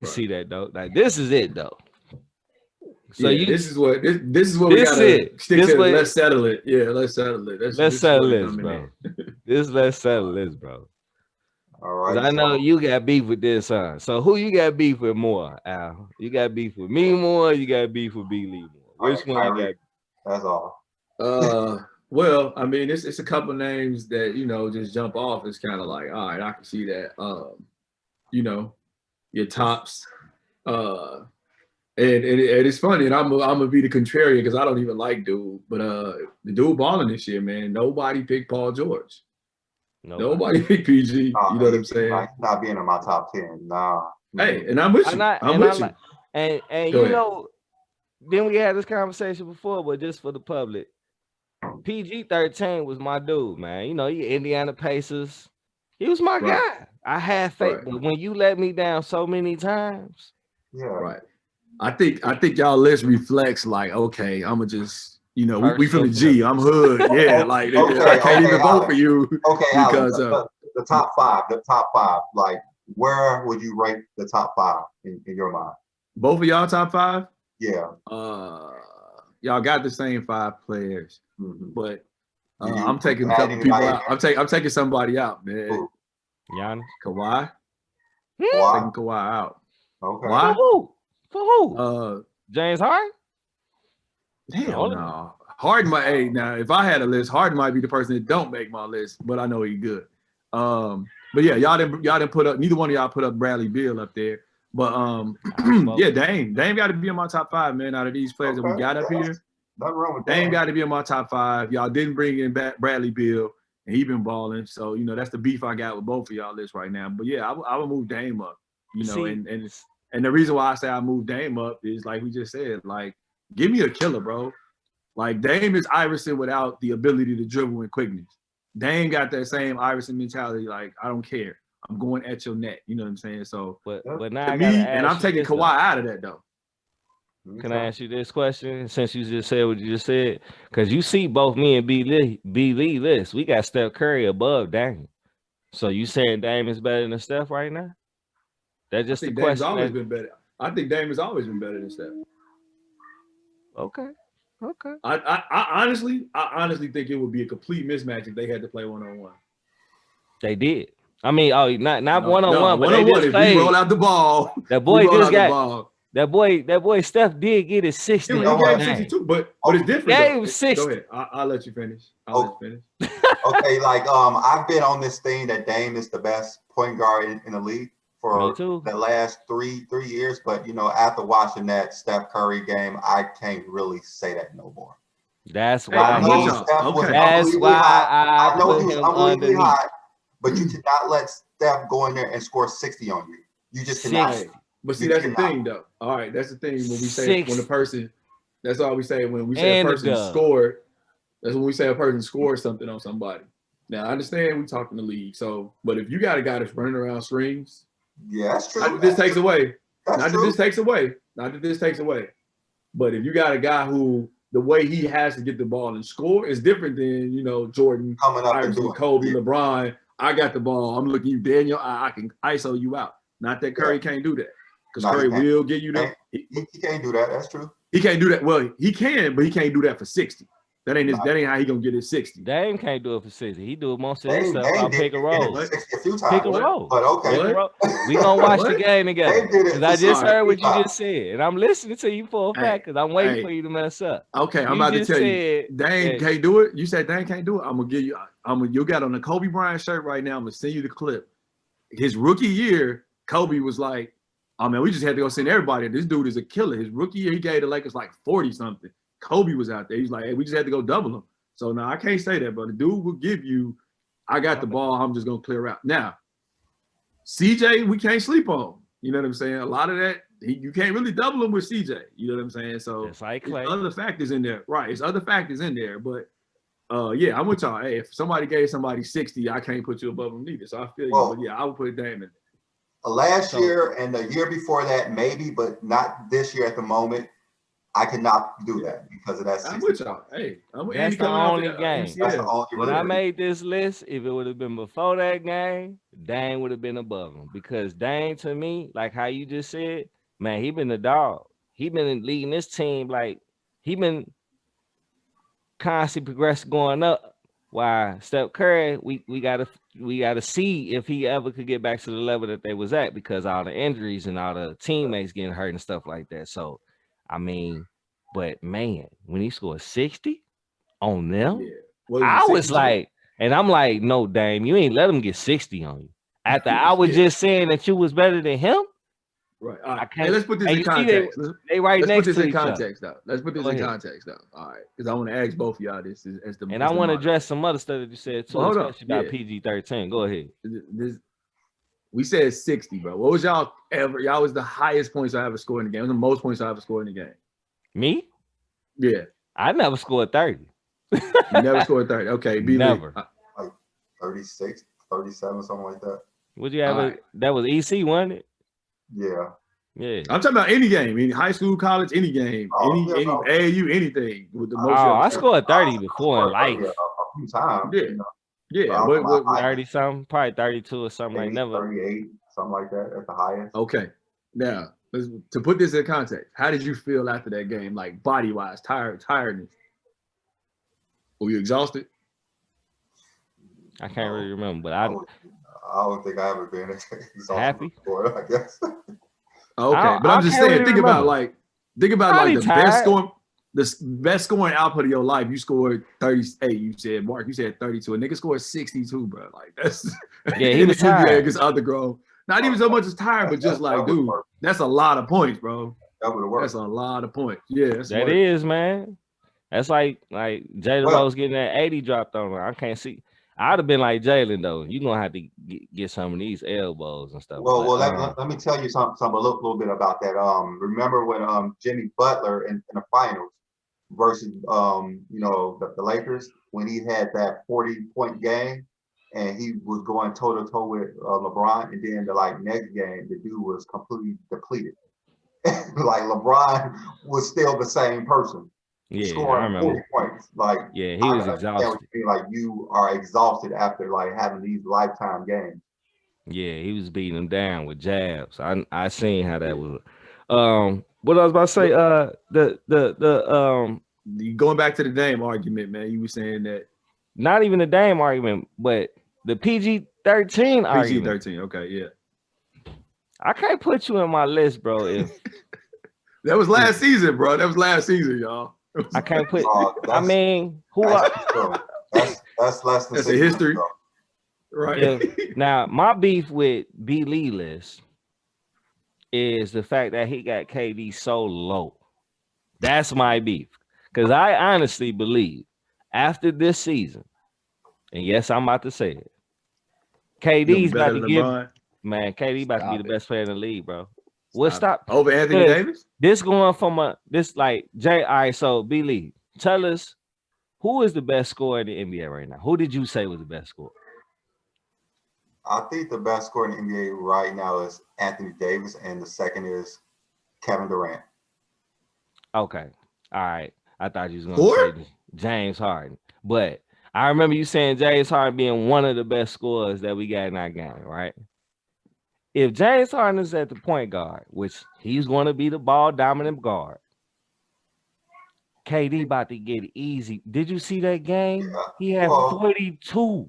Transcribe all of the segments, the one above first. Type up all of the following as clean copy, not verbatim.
See that though? Like this is it though. So Yeah, you this is what we this gotta it. stick This to. way Let's settle it. Yeah, let's settle it. let's This is settle where we this, coming in. bro. Let's settle this, bro. All Cause right, I know so you got beef with this, huh? So who you got beef with more, Al? You got beef with me more, you got beef with B Lee more. all right, Which one you got? Kyrie. That's all. Well, I mean, it's a couple names that just jump off. It's kind of like, all right, I can see that. You know, your tops. And it's funny, and I'm gonna be the contrarian because I don't even like dude, but the dude balling this year, man. Nobody picked Paul George. Nobody picked PG. Nah, You know what I'm saying? not being in my top 10. Nah. Hey, and I'm with you. I'm with you. And Go you ahead. know, then we had this conversation before, but just for the public, PG-13 was my dude, man. You know, he Indiana Pacers. He was my Right. guy. I had faith, Right. but when you let me down so many times, Yeah. Right. I think y'all list reflects like, okay, I'm gonna just, we from the G. I'm hood. Yeah, like I can't even vote for you Okay, because Alex, the top five. Like, where would you rank the top five in your mind? both of y'all top 5. Yeah. Y'all got the same 5 players, Mhm. but Do you I'm taking a add couple people anybody out. I'm taking somebody out, man. Who? Giannis. Kawhi. Why? Taking Kawhi out. Okay. Why? For who? James Harden? Hell no. Harden might. Hey, now if I had a list, Harden might be the person that don't make my list, but I know he's good. But yeah, y'all didn't put up. Neither one of y'all put up Bradley Beal up there. But yeah, Dame got to be in my top 5, man. Out of these players that we got up here, nothing wrong with Dame that. got to be in my top 5. Y'all didn't bring in Bradley Beal, and he been balling. So that's the beef I got with both of y'all list right now. But yeah, I would move Dame up. And the reason why I say I moved Dame up is like we just said, like, give me a killer, bro. Like Dame is Iverson without the ability to dribble and quickness. Dame got that same Iverson mentality, like, I don't care. I'm going at your net. You know what I'm saying? So but now to I me, gotta and I'm ask you taking this, Kawhi though. out of that though. Can I ask you this question since you just said what you just said? Because you see both me and B Lee list. We got Steph Curry above Dame. So you saying Dame is better than Steph right now? That's just the Dame's question. always been better. I think Dame has always been better than Steph. Okay. I honestly think it would be a complete mismatch if they had to play 1-on-1. They did. I mean, not 1-on-1, but one they on one. just If played. we roll out the ball, That boy just got ball. that boy Steph did get his 60. He gave 62, but it's different. Gave 60. Go ahead. I'll let you finish. Okay, like I've been on this thing that Dame is the best point guard in the league for the last three years, but after watching that Steph Curry game, I can't really say that no more. That's why I know he was him unbelievably underneath. hot, but you cannot let Steph go in there and score 60 on you. You just cannot. But see, that's the thing, though. All right, that's the thing when we say when a person. That's all we say when we say a person scored. That's when we say a person scored something on somebody. Now I understand we talking the league, so but if you got a guy that's running around strings, yeah, that's true. Not that this takes away. Not that this takes away. Not that this takes away. But if you got a guy who the way he has to get the ball and score is different than Jordan, coming up Iverson, Kobe, LeBron. I got the ball. I'm looking you dead in your eye. I can ISO you out. Not that Curry can't do that. Because Curry will get you there. He can't do that. That's true. He can't do that. Well, he can, but he can't do that for 60. That ain't how he gonna get his 60. Dame can't do it for 60. He do it most of his stuff. I'll pick a roll. Pick a roll. But okay. We gonna watch the game together. Because I just heard what you just said. And I'm listening to you for a fact because I'm waiting for you to mess up. Okay, I'm about to tell you. Dame can't do it. You said Dame can't do it. I'm gonna give you you got on the Kobe Bryant shirt right now. I'm gonna send you the clip. His rookie year, Kobe was like, oh man, we just had to go send everybody. This dude is a killer. His rookie year, he gave the Lakers like 40 something. Kobe was out there. He's like, hey, we just had to go double him. So now I can't say that, but the dude will give you, I got the ball, I'm just gonna clear out. Now, CJ, we can't sleep on. You know what I'm saying? A lot of that, you can't really double him with CJ. You know what I'm saying? So like other factors in there. Right. It's other factors in there. But yeah, I'm with y'all. Hey, if somebody gave somebody 60, I can't put you above them neither. So I feel you. But yeah, I would put Dame in. Last year and the year before that, maybe, but not this year at the moment. I cannot do that because of that. I'm with y'all. Hey, that's the only game. That's the only when I made this list, if it would have been before that game, Dame would have been above him because Dame, to me, like how you just said, man, he been the dog. He been leading this team, like he been constantly progressing, going up. While Steph Curry, we gotta see if he ever could get back to the level that they was at because all the injuries and all the teammates getting hurt and stuff like that. So, I mean, but man, when he scored 60 on them, I was like, and I'm like, no, Dame, you ain't let him get 60 on you. After I was just saying that you was better than him. Right. All right. Hey, let's put this in context. They right let's next put this to in each context, other. though. Let's put this in context, though. All right, because I want to ask both of y'all this as the. And I want to address some other stuff that you said too, especially about PG-13. Go ahead. We said 60, bro. What was y'all ever? Y'all was the highest points I ever scored in the game. It was the most points I ever scored in the game. Me? Yeah. I never scored 30. You never scored 30. Okay. Never. Like 36, 37, something like that. Would you have that was EC, wasn't it? Yeah. Yeah. I'm talking about any game, any high school, college, any game, any AAU, anything with the most. I scored 30 before in life. A few times. Yeah. You know? Yeah. What 30 something, probably 32 or something like never. 38, something like that at the highest. Okay. Now, to put this in context, how did you feel after that game? Like body wise, tiredness? Were you exhausted? I can't really remember, but I don't think I ever been exhausted happy before, I guess. Okay, but I'm just saying, think about the best scoring output of your life. You scored 38. You said, Mark, you said 32. A nigga scored 62, bro. Like that's he was tired against other grown. Not even so much as tired, but just like, dude, that's a lot of points, bro. That's a lot of points. Yeah, that is, man. That's like Jalen was getting that 80 dropped on him. I can't see. I'd have been like Jalen though. You're gonna have to get some of these elbows and stuff. Well, let me tell you something a little bit about that. Remember when Jimmy Butler in the finals versus the Lakers when he had that 40-point game and he was going toe to toe with LeBron, and then the next game the dude was completely depleted. Like LeBron was still the same person. Yeah, scoring I remember. 40 points. He was exhausted. Like you are exhausted after having these lifetime games. Yeah, he was beating them down with jabs. I seen how that was. What I was about to say, going back to the Dame argument, man. You were saying that not even the Dame argument, but the PG-13 argument. PG-13, okay, yeah. I can't put you in my list, bro. If that was last season, bro. That was last season, y'all. I can't put. I mean, that's less than that's a history, ago. Right? Now, my beef with B. Lee list is the fact that he got KD so low. That's my beef, because I honestly believe after this season, and yes, I'm about to say it, KD's about to give. Man, KD about to be the best player in the league, bro. What stop over Anthony Davis? This going from all right, so B. Lee, tell us who is the best scorer in the NBA right now? Who did you say was the best scorer? I think the best scorer in the NBA right now is Anthony Davis, and the second is Kevin Durant. Okay. All right. I thought you was gonna say James Harden. But I remember you saying James Harden being one of the best scorers that we got in our game, right? If James Harden is at the point guard, which he's going to be the ball dominant guard, KD about to get easy. Did you see that game? Yeah. He had 42.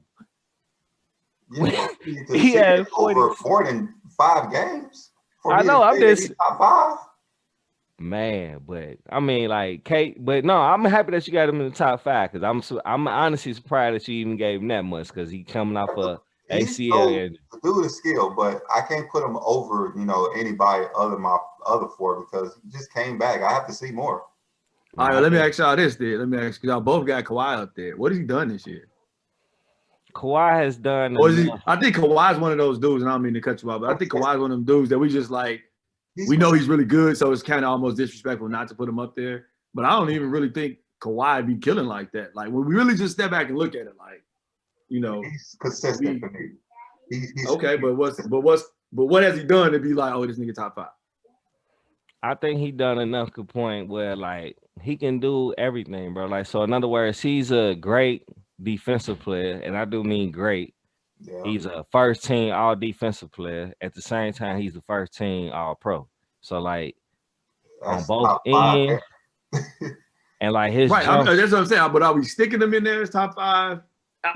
Yeah, he had 40. Over more than 5 games. I know. I'm just top 5. Man, but I mean, but no, I'm happy that you got him in the top 5 because I'm honestly surprised that you even gave him that much because he coming off a ACL. And dude is skill, but I can't put him over, anybody other my other 4 because he just came back. I have to see more. All right, let me ask y'all this. Then let me ask y'all both got Kawhi up there. What has he done this year? Kawhi has done. I think Kawhi is one of those dudes, and I don't mean to cut you off, but I think Kawhi is one of them dudes that we just we know he's really good, so it's kind of almost disrespectful not to put him up there. But I don't even really think Kawhi be killing like that. Like when we really just step back and look at it, he's consistent for me. He's okay, but what has he done to be like, oh, this nigga top 5? I think he done enough to point where like he can do everything, bro. Like, so in other words, he's a great defensive player, and I do mean great. Yeah. He's a first team all defensive player. At the same time, he's the first team all pro. So like that's on both ends, and like his right. That's what I'm saying. But are we sticking him in there as top 5?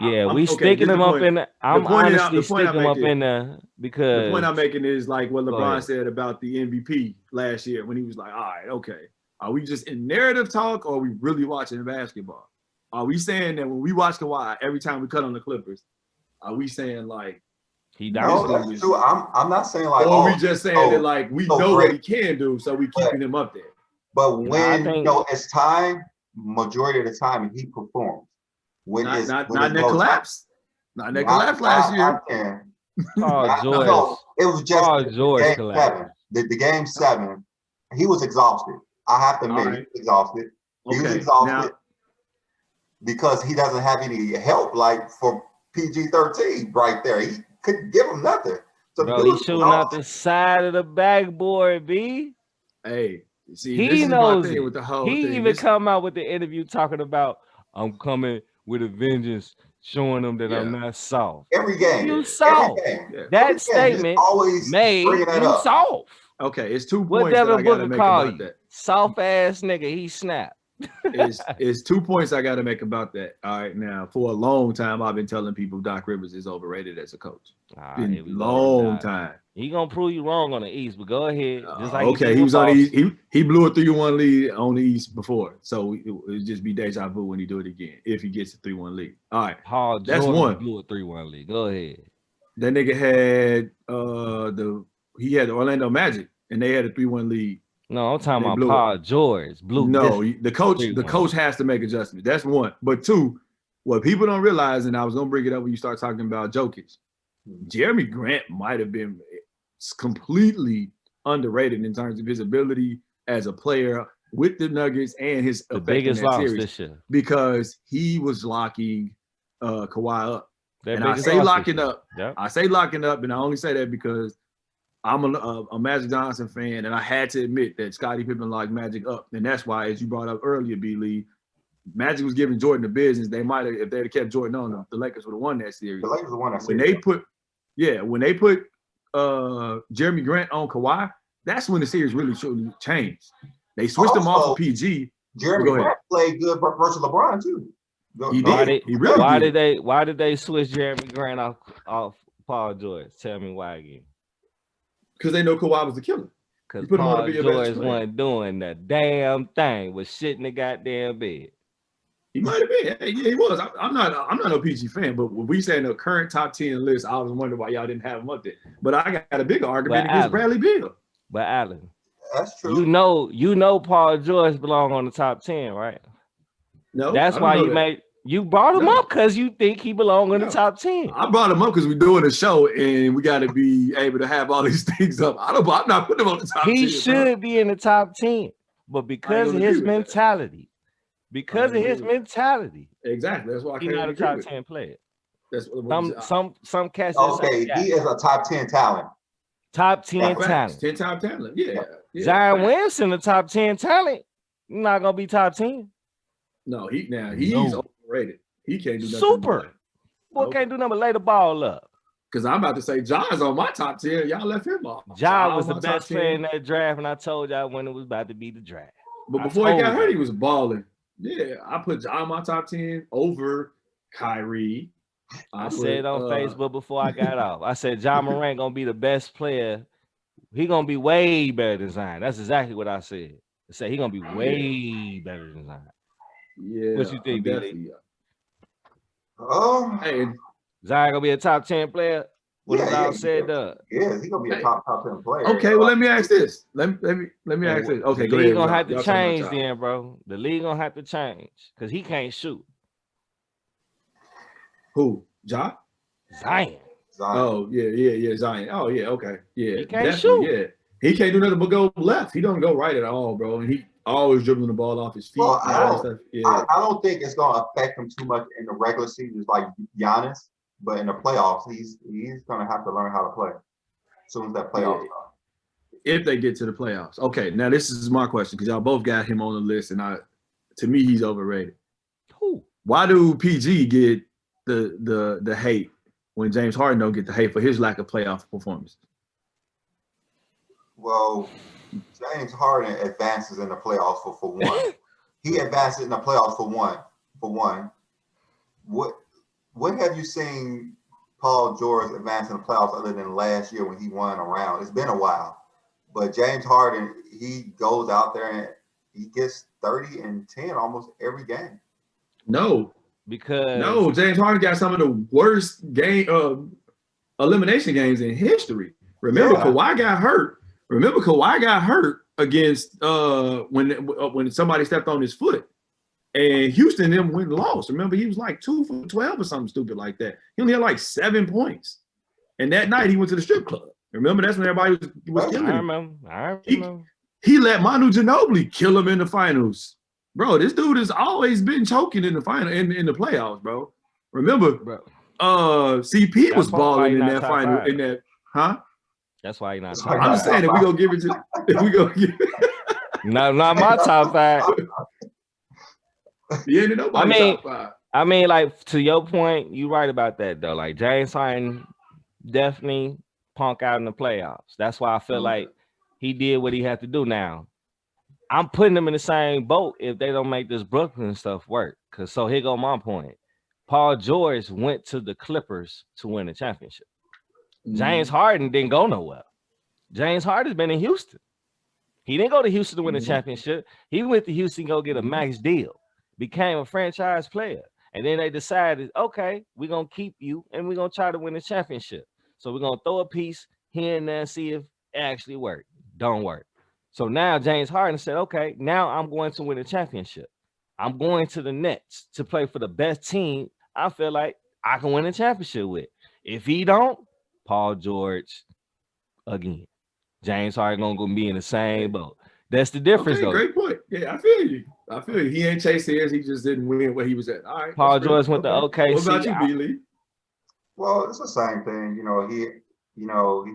Yeah, we sticking him up in. I'm honestly sticking him up in there because the point I'm making is like what LeBron said about the MVP last year when he was like, "All right, okay, are we just in narrative talk or are we really watching basketball? Are we saying that when we watch Kawhi every time we cut on the Clippers, are we saying like he no, that's true. I'm not saying like, or we just saying that like we know what he can do, so we keeping him up there. But when it's time, majority of the time he performs. When not in that collapse. Not in that collapse last year. Paul George. No, it was just Paul George game collapse. 7. The game 7, he was exhausted. I have to admit, he was exhausted. He was exhausted because he doesn't have any help like for PG-13 right there. He couldn't give him nothing. So bro, he's shooting out the side of the backboard, B. Hey, see, he knows it. With the whole he thing. Even come out with the interview talking about, I'm coming with a vengeance, showing them that I'm not soft. Every game. You soft. That statement always made you soft. Okay, it's 2 points what that I got to make about that. Soft ass nigga, he snapped. It's 2 points I got to make about that. All right, now for a long time I've been telling people Doc Rivers is overrated as a coach. Long time. He gonna prove you wrong on the East, but go ahead. Just like okay, he was on the East. He blew a 3-1 lead on the East before, so it'll just be deja vu when he do it again if he gets a 3-1 lead. All right, Paul that's Jordan one. Blew a 3-1 lead. Go ahead. That nigga had he had the Orlando Magic and they had a 3-1 lead. No, I'm talking about Paul George. The coach has to make adjustments. That's one. But two, what people don't realize, and I was gonna bring it up when you start talking about Jokic, Jeremy Grant might have been completely underrated in terms of his ability as a player with the Nuggets and his the biggest loss this year because he was locking Kawhi up. And I say locking up. Yep. I say locking up, and I only say that because I'm a Magic Johnson fan, and I had to admit that Scottie Pippen locked Magic up, and that's why, as you brought up earlier, B. Lee, Magic was giving Jordan the business. They might have, if they'd have kept Jordan on, the Lakers would have won that series. The Lakers would have won that series. When they put Jeremy Grant on Kawhi, that's when the series really changed. They switched him off of PG. Jeremy Grant played good versus LeBron too. Why did they switch Jeremy Grant off Paul George? Tell me why again. Because they know Kawhi was the killer. Because Paul George wasn't doing the damn thing, was shitting the goddamn bed. He might have been. Yeah, he was. I'm not no PG fan, but when we say in the current top 10 list, I was wondering why y'all didn't have him up there. But I got a bigger argument against Bradley Beal. But Allen, that's true. You know Paul George belong on the top 10, right? No, that's why you brought him up because you think he belong in the top 10. I brought him up because we're doing a show and we got to be able to have all these things up. I'm not putting him on the top 10. He should be in the top 10, but because of his mentality. Exactly. That's why he's not a top 10 player. That's some cats. Okay, he is a top 10 talent. Top 10 talent. 10 top talent. Yeah. Zion Williamson, the top 10 talent. Not gonna be top 10. No, he's overrated. He can't do nothing. Super. Boy can't do nothing but lay the ball up. Because I'm about to say John's on my top 10. Y'all left him off. John was the best player in that draft, and I told y'all when it was about to be the draft. But before he got hurt, he was balling. Yeah, I put John on my top 10 over Kyrie. I said on Facebook before I got off. I said Ja Morant gonna be the best player. He gonna be way better than Zion. That's exactly what I said. I said he gonna be way better than Zion. Yeah. What you think, Billy? Hey, Zion gonna be a top 10 player. What Zion said? Yeah, he's gonna be a top 10 player. Okay, well let me ask this. Let me ask this. Okay, the league gonna have to change then, bro. The league gonna have to change because he can't shoot. Who? Ja? Zion. Oh yeah, Zion. Oh yeah, okay, yeah. He can't shoot. Yeah, he can't do nothing but go left. He don't go right at all, bro. And he always dribbling the ball off his feet. Well, I don't think it's gonna affect him too much in the regular season, just like Giannis. But in the playoffs, he's gonna have to learn how to play as soon as that playoffs start. If they get to the playoffs. Okay, now this is my question because y'all both got him on the list, and to me, he's overrated. Who? Why do PG get the hate when James Harden don't get the hate for his lack of playoff performance? Well, James Harden advances in the playoffs for one. He advances in the playoffs for one. When have you seen Paul George advance in the playoffs other than last year when he won a round? It's been a while. But James Harden, he goes out there and he gets 30 and 10 almost every game. No. Because James Harden got some of the worst elimination games in history. Remember, Kawhi got hurt. Against when somebody stepped on his foot, and Houston them went and lost. Remember, he was like 2 for 12 or something stupid like that. He only had like 7 points, and that night he went to the strip club. Remember, that's when everybody was killing him. I remember. He let Manu Ginobili kill him in the finals. Bro, this dude has always been choking in the final in the playoffs, bro. Remember, CP was balling in that final. In that, huh? That's why he's not. I'm just saying if we go give it to, not my top 5. Yeah, nobody top 5. I mean, like to your point, you right about that though. Like James Harden definitely punk out in the playoffs. That's why I feel like he did what he had to do. Now, I'm putting them in the same boat if they don't make this Brooklyn stuff work. So here go my point. Paul George went to the Clippers to win the championship. James Harden didn't go nowhere. James Harden's been in Houston. He didn't go to Houston to win the championship. He went to Houston to go get a max deal, became a franchise player. And then they decided, okay, we're going to keep you and we're going to try to win the championship. So we're going to throw a piece here and there and see if it actually works. Don't work. So now James Harden said, okay, now I'm going to win a championship. I'm going to the Nets to play for the best team I feel like I can win a championship with. If he don't, Paul George again. James Harden gonna be in the same boat. That's the difference, though. Great point. Yeah, I feel you. He ain't chased his. He just didn't win where he was at. All right. Paul George went to OKC. What about you, B-Lee? Well, it's the same thing.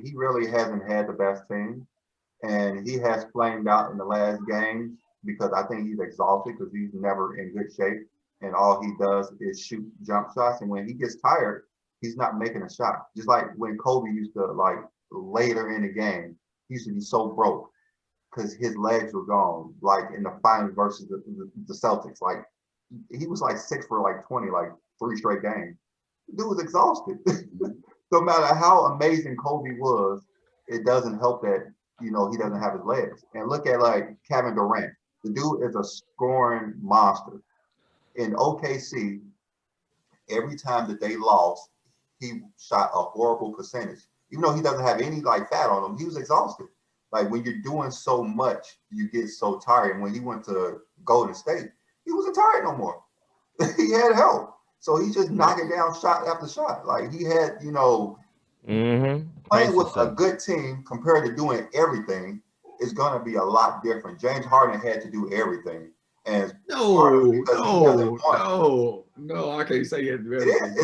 He really hasn't had the best team, and he has flamed out in the last games because I think he's exhausted because he's never in good shape, and all he does is shoot jump shots. And when he gets tired, he's not making a shot. Just like when Kobe used to, like, later in the game, he used to be so broke because his legs were gone, like in the finals versus the Celtics. Like, he was like 6 for like 20, like 3 straight games. The dude was exhausted. No matter how amazing Kobe was, it doesn't help that, he doesn't have his legs. And look at like Kevin Durant. The dude is a scoring monster. In OKC, every time that they lost, he shot a horrible percentage. Even though he doesn't have any like fat on him, he was exhausted. Like when you're doing so much, you get so tired. And when he went to Golden State, he wasn't tired no more. He had help. So he's just knocking down shot after shot. Like he had, playing with a good team compared to doing everything is going to be a lot different. James Harden had to do everything. And no, I can't say he had to do everything.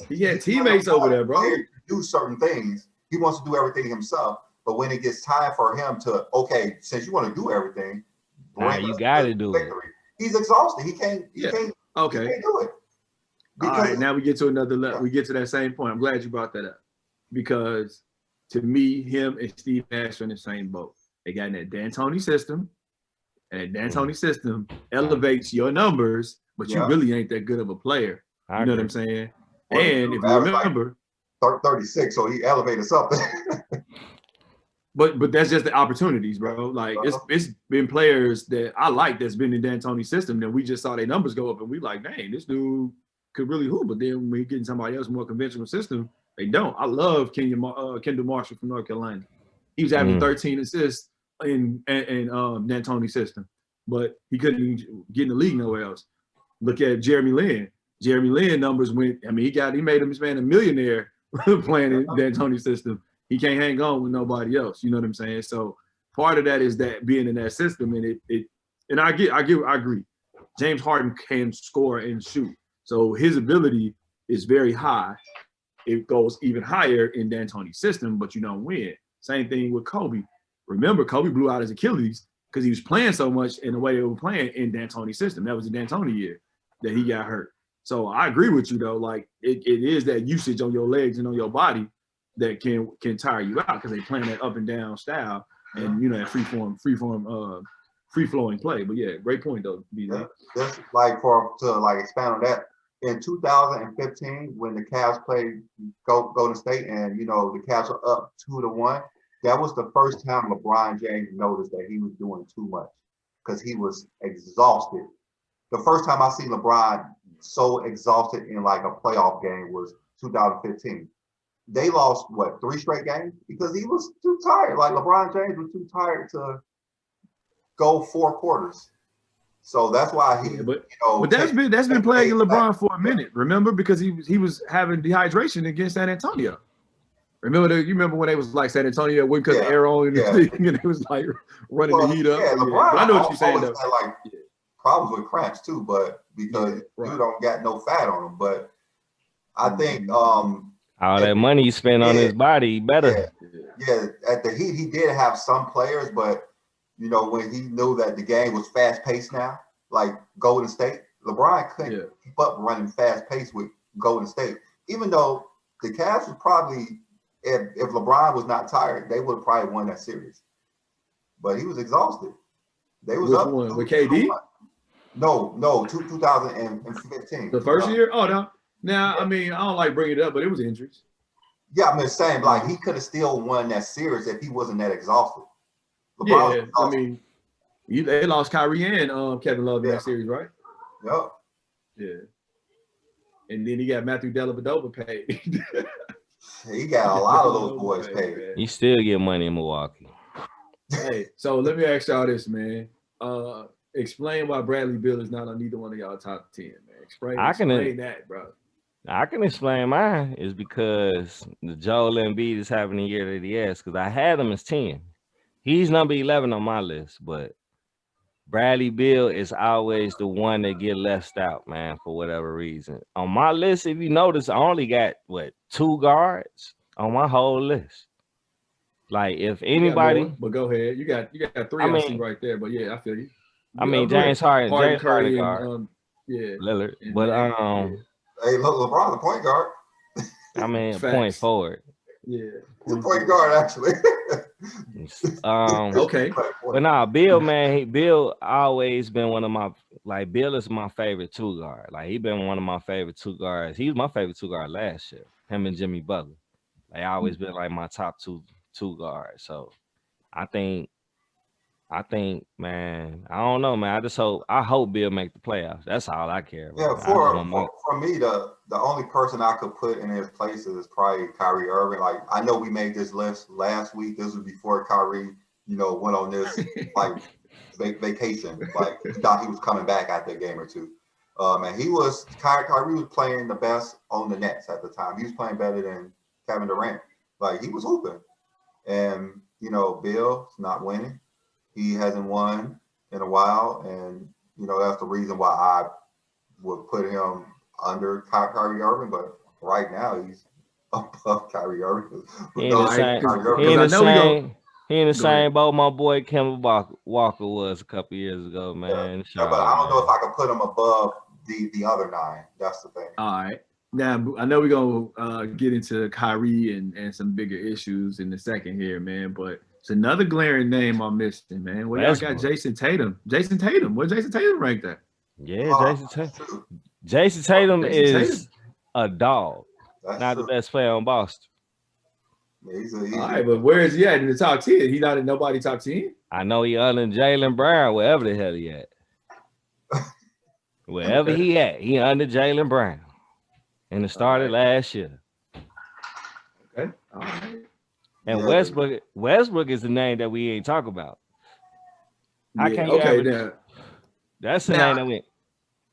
He had teammates over there, bro. Do certain things. He wants to do everything himself. But when it gets time for him to, okay, since you want to do everything, you got to do it. He's exhausted. He can't do it. All right, now we get to another level. We get to that same point. I'm glad you brought that up because to me, him and Steve Nash are in the same boat. They got in that D'Antoni system, and that D'Antoni system elevates your numbers, but you really ain't that good of a player. You know what I'm saying? Well, and if you remember, 36, so he elevated something. But that's just the opportunities, bro. Like it's been players that I like that's been in D'Antoni's system, and we just saw their numbers go up, and we like, dang, this dude could really hoop. But then when we get in somebody else more conventional system, they don't. I love Kendall Marshall from North Carolina. He was having 13 assists in D'Antoni's system, but he couldn't even get in the league nowhere else. Look at Jeremy Lin. Jeremy Lin numbers went. I mean, he made him a millionaire playing in D'Antoni's system. He can't hang on with nobody else. You know what I'm saying? So part of that is that being in that system, and I agree. James Harden can score and shoot, so his ability is very high. It goes even higher in D'Antoni's system, but you don't win. Same thing with Kobe. remember Kobe blew out his Achilles because he was playing so much in the way they were playing in D'Antoni's system. That was the D'Antoni year that he got hurt. So I agree with you though. Like it is that usage on your legs and on your body that can tire you out because they playing that up and down style and that free flowing play. But yeah, great point though. Just like to expand on that. In 2015, when the Cavs played Golden State, and the Cavs were up 2-1, that was the first time LeBron James noticed that he was doing too much because he was exhausted. The first time I seen LeBron so exhausted in like a playoff game was 2015. They lost 3 straight games because he was too tired. Like LeBron James was too tired to go 4 quarters. So that's why but that's been plaguing LeBron for a minute. Remember, because he was having dehydration against San Antonio. You remember when they was like San Antonio wouldn't cut the air on the thing, and it was like running the heat up. Yeah, LeBron, but I know what you're saying though. Had, problems with cramps too, but because you don't got no fat on him. But I think all that money he spent on his body, better. Yeah, at the Heat, he did have some players, but when he knew that the game was fast paced now, like Golden State, LeBron couldn't keep up running fast paced with Golden State. Even though the Cavs was probably, if LeBron was not tired, they would have probably won that series. But he was exhausted. They was up with KD. No, 2015. The first year? Oh no. Now, I mean, I don't like bringing it up, but it was injuries. Yeah, I'm just saying, like he could have still won that series if he wasn't that exhausted. LeBron I mean, they lost Kyrie and Kevin Love in that series, right? Yep. Yeah. And then he got Matthew Dellavedova paid. He got a lot of those boys paid. He still get money in Milwaukee. Hey, so let me ask y'all this, man. Explain why Bradley Beal is not on either one of y'all top 10, man. Explain that, bro. I can explain mine. Is because the Joel Embiid is having the year that he has, because I had him as 10. He's number 11 on my list, but Bradley Beal is always the one that get left out, man, for whatever reason. On my list, if you notice, I only got 2 guards on my whole list. Like if anybody, but go ahead. You got 3 I see right there, but yeah, I feel you. James Harden, James Harden guard. Lillard. But hey, look, LeBron, the point guard. I mean, point forward. Yeah, the point guard actually. Okay, but nah, Bill, man, Bill always been one of my Bill is my favorite 2 guard. Like he been one of my favorite 2 guards. He was my favorite 2 guard last year. Him and Jimmy Butler. They always been like my top two guards. So I think, man, I don't know, man. I hope Bill make the playoffs. That's all I care about. Yeah, for me, the only person I could put in his place is probably Kyrie Irving. Like I know we made this list last week. This was before Kyrie, went on this vacation. Like he thought he was coming back after a game or 2. And Kyrie was playing the best on the Nets at the time. He was playing better than Kevin Durant. Like he was hooping. And Bill's not winning. He hasn't won in a while, and that's the reason why I would put him under Kyrie Irving. But right now, he's above Kyrie Irving. He in the same boat my boy Kemba Walker was a couple years ago, man. Yeah, but I don't know if I could put him above the other 9. That's the thing. All right. Now, I know we're going to get into Kyrie and some bigger issues in the second here, man, but it's another glaring name I'm missing, man. Well, y'all got Jason Tatum. Jason Tatum. Where's Jason Tatum ranked at? Yeah, Jason Tatum is a dog. That's not the best player on Boston. Yeah, all right, but where is he at in the top 10? He not in nobody top 10? I know he under Jaylen Brown, wherever the hell he at. Wherever he at, he under Jaylen Brown. And it started last year. Okay. All right. And Westbrook is the name that we ain't talk about. That's the name that we.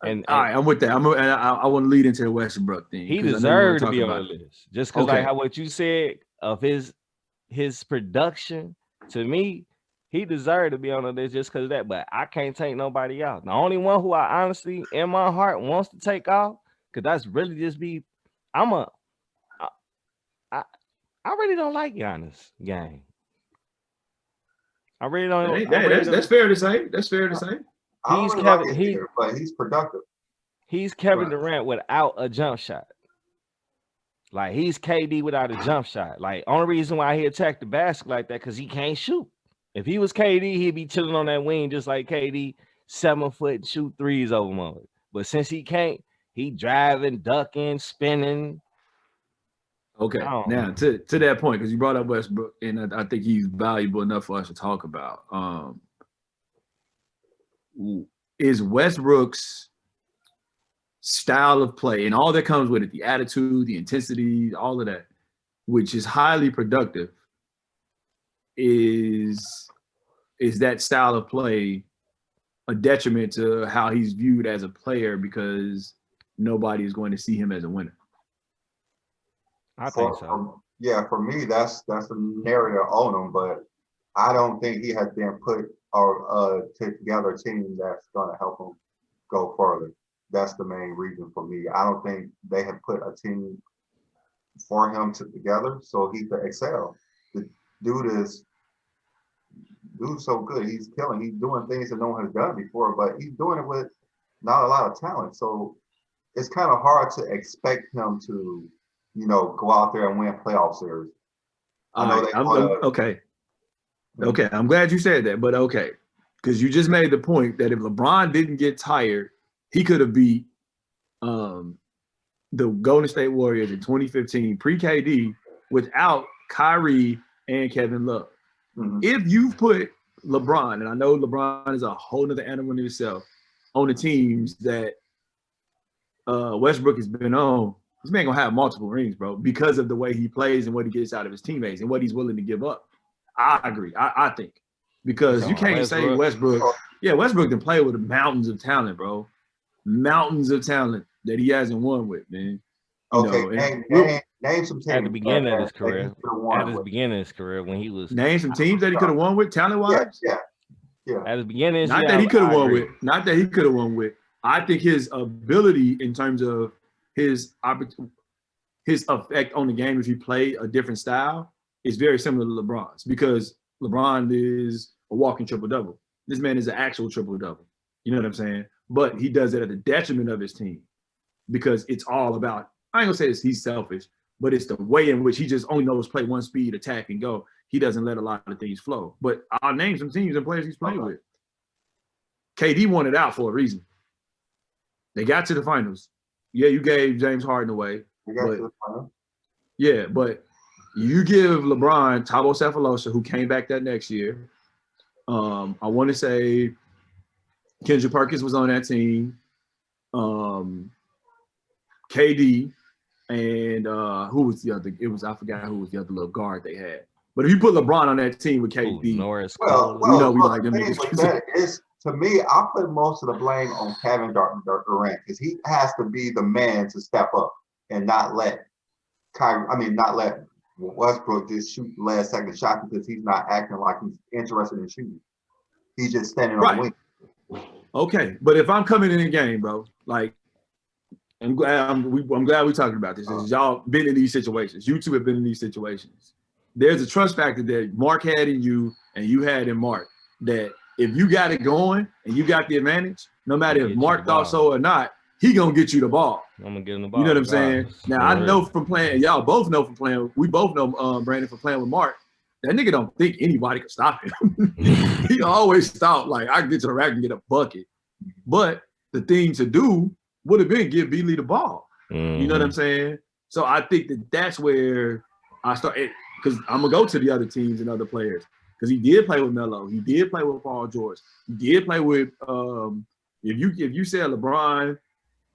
And all right, I'm with that. I want to lead into the Westbrook thing. He deserved to be on the list, just because what you said of his production. To me, he deserved to be on the list just because of that. But I can't take nobody out. The only one who I honestly, in my heart, wants to take off, because that's really just be. I really don't like Giannis game. I really don't. That's fair to say. That's fair to say. He's Kevin. But he's productive. He's Kevin Durant without a jump shot. Like he's KD without a jump shot. Like only reason why he attacked the basket like that because he can't shoot. If he was KD, he'd be chilling on that wing just like KD, 7 foot, shoot threes over moment. But since he can't, he driving, ducking, spinning. Okay, now to that point, because you brought up Westbrook, and I think he's valuable enough for us to talk about. Is Westbrook's style of play and all that comes with it, the attitude, the intensity, all of that, which is highly productive, is that style of play a detriment to how he's viewed as a player because nobody is going to see him as a winner? I think so. For me, that's a scenario on him, but I don't think he has been put together a team that's going to help him go further. That's the main reason for me. I don't think they have put a team for him together so he could excel. The dude's so good. He's killing. He's doing things that no one has done before, but he's doing it with not a lot of talent. So it's kind of hard to expect him to, go out there and win playoff series. Okay. I'm glad you said that, but okay. Because you just made the point that if LeBron didn't get tired, he could have beat the Golden State Warriors in 2015 pre-KD without Kyrie and Kevin Love. Mm-hmm. If you put LeBron, and I know LeBron is a whole nother animal in himself, on the teams that Westbrook has been on, this man gonna have multiple rings, bro, because of the way he plays and what he gets out of his teammates and what he's willing to give up. I agree. I think because you can't say Westbrook. Yeah, Westbrook can play with mountains of talent, bro. Mountains of talent that he hasn't won with, man. Name some teams at the beginning of his career. At his beginning of his career, when he was name some teams that he could have won with, talent wise. Yeah. At the beginning, not that he could have won with. Not that he could have won with. I think his ability in terms of his effect on the game if he played a different style is very similar to LeBron's because LeBron is a walking triple-double. This man is an actual triple-double. You know what I'm saying? But he does it at the detriment of his team because it's all about, I ain't gonna say he's selfish, but it's the way in which he just only knows play one speed, attack, and go. He doesn't let a lot of things flow. But I'll name some teams and players he's played with. KD won it out for a reason. They got to the finals. Yeah, you gave James Harden away. But you give LeBron Thabo Sefolosha, who came back that next year. I want to say Kendrick Perkins was on that team. KD and who was the other? I forgot who was the other little guard they had. But if you put LeBron on that team with KD, Norris, we like them. To me, I put most of the blame on Kevin Durant because he has to be the man to step up and not let Westbrook just shoot the last second shot because he's not acting like he's interested in shooting. He's just standing on the wing. Okay, but if I'm coming in the game, bro, like I'm glad we're talking about this. Y'all been in these situations. You two have been in these situations. There's a trust factor that Mark had in you and you had in Mark that if you got it going and you got the advantage, no matter if Mark thought so or not, he gonna get you the ball. I'm gonna get him the ball. You know what I'm saying? Now I know from playing, y'all both know from playing. We both know Brandon from playing with Mark. That nigga don't think anybody can stop him. He always thought like I can get to the rack and get a bucket. But the thing to do would have been give Beasley the ball. Mm-hmm. You know what I'm saying? So I think that's where I start because I'm gonna go to the other teams and other players. Because he did play with Melo, he did play with Paul George, he did play with if you said LeBron,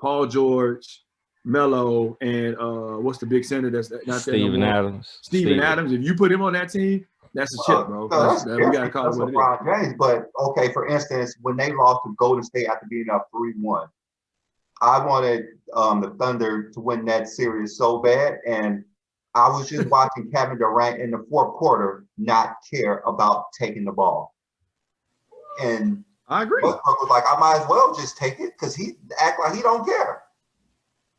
Paul George, Melo, and what's the big center that's not Steven Adams. Steven Adams. If you put him on that team, that's a chip, bro. We gotta call it what LeBron James. But okay, for instance, when they lost to Golden State after being up 3-1, I wanted the Thunder to win that series so bad, and I was just watching Kevin Durant in the fourth quarter not care about taking the ball. And I agree. Westbrook was like, I might as well just take it because he act like he don't care.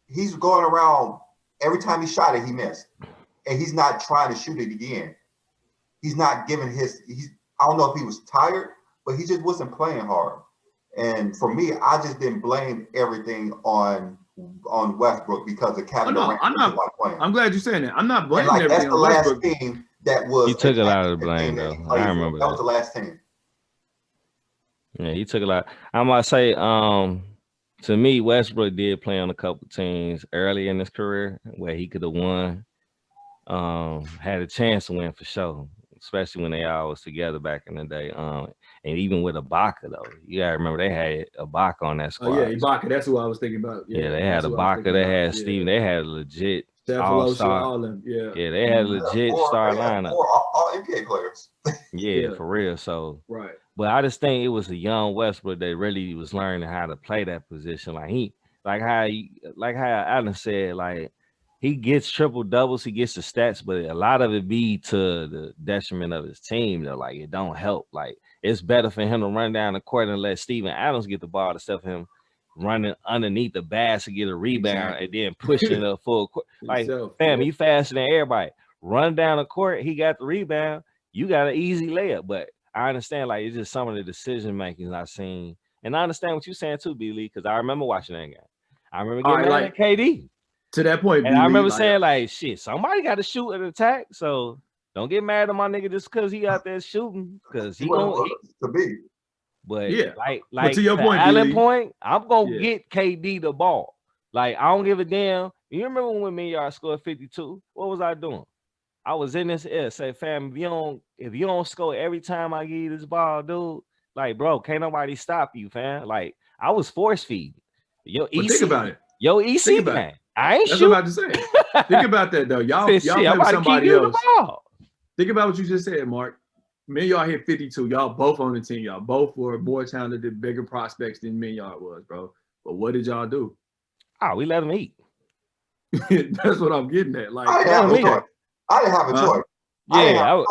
He's going around every time he shot it, he missed. And he's not trying to shoot it again. He's not giving I don't know if he was tired, but he just wasn't playing hard. And for me, I just didn't blame everything on Westbrook because of Kevin Durant. I'm glad you're saying that. I'm not blaming like, everything on Westbrook. That's the last team that was. He took a lot of the blame though. I remember that was the last team. Yeah, he took a lot. I might say, to me, Westbrook did play on a couple teams early in his career where he could have won, had a chance to win for sure, especially when they all was together back in the day. And even with Ibaka though, you gotta remember they had Ibaka on that squad. Oh yeah, Ibaka. That's who I was thinking about. Yeah, they had Ibaka. They had Steven. They had a legit all-star. All them. Yeah, they had a legit star lineup. All NBA players. Yeah, for real. So right. But I just think it was a young Westbrook that really was learning how to play that position. Like how Allen said, like he gets triple doubles, he gets the stats, but a lot of it be to the detriment of his team. Though, like it don't help. Like it's better for him to run down the court and let Steven Adams get the ball instead of him running underneath the basket, get a rebound, and then pushing it up full court. Like, fam, he faster than everybody. Run down the court, he got the rebound. You got an easy layup, but I understand, like, it's just some of the decision makings I've seen. And I understand what you're saying too, B. Lee, because I remember watching that game. I remember getting mad at KD. To that point, and I remember saying, like, shit, somebody got to shoot an attack. So don't get mad at my nigga just because he out there shooting. Because he going to be. But yeah, but to your point, Allen point, I'm gonna get KD the ball. Like, I don't give a damn. You remember when me and y'all scored 52? What was I doing? I was in this air. Say, fam, if you don't score every time I give you this ball, dude, like, bro, can't nobody stop you, fam. Like, I was force feeding. Think about it. Yo, EC, man. I ain't That's shooting. what I'm about to say. Think about that though. Y'all play with somebody else. Think about what you just said, Mark. Me and y'all hit 52. Y'all both on the team. Y'all both were more talented, bigger prospects than me and y'all was, bro. But what did y'all do? Oh, we let them eat. That's what I'm getting at. Like, I didn't have a choice. Yeah,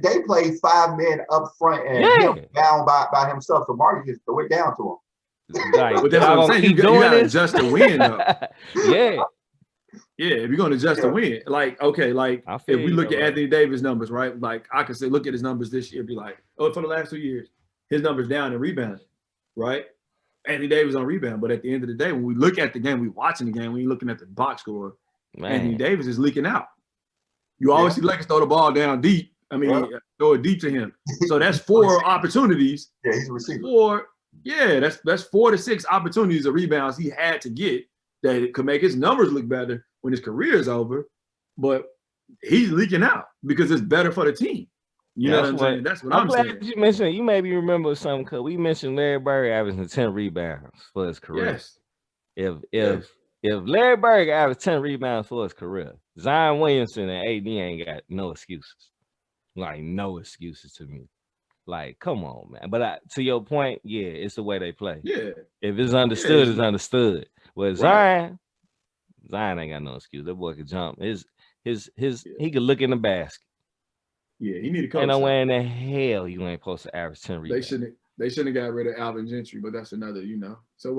they played 5 men up front and him down by himself. So Marty just threw it down to him. Right. But that's what I'm saying. You got to adjust to win, though. Yeah. Yeah, if you're going to adjust to win. Like, okay, like, if we look at Anthony Davis' numbers, right? Like, I could say, look at his numbers this year, be like, oh, for the last 2 years, his numbers down in rebounding, right? Anthony Davis on rebound. But at the end of the day, when we look at the game, we watching the game, when you're looking at the box score, Anthony Davis is leaking out. You always see Lakers throw the ball down deep. I mean, throw it deep to him. So that's 4 opportunities. Yeah, he's a receiver. That's 4 to 6 opportunities of rebounds he had to get that it could make his numbers look better when his career is over. But he's leaking out because it's better for the team. You know what I'm saying? That's what I'm saying. You mentioned, you maybe remember something, because we mentioned Larry Bird averaging 10 rebounds for his career. Yes. If Larry Bird averaged 10 rebounds for his career, Zion Williamson and AD ain't got no excuses. Like, no excuses to me. Like, come on, man. But to your point, it's the way they play. Yeah. If it's understood, it's understood. Well, Zion ain't got no excuse. That boy could jump. He could look in the basket. Yeah, he need to coach. Ain't no way in the hell you ain't supposed to average 10 rebounds. They shouldn't have got rid of Alvin Gentry, but that's another, So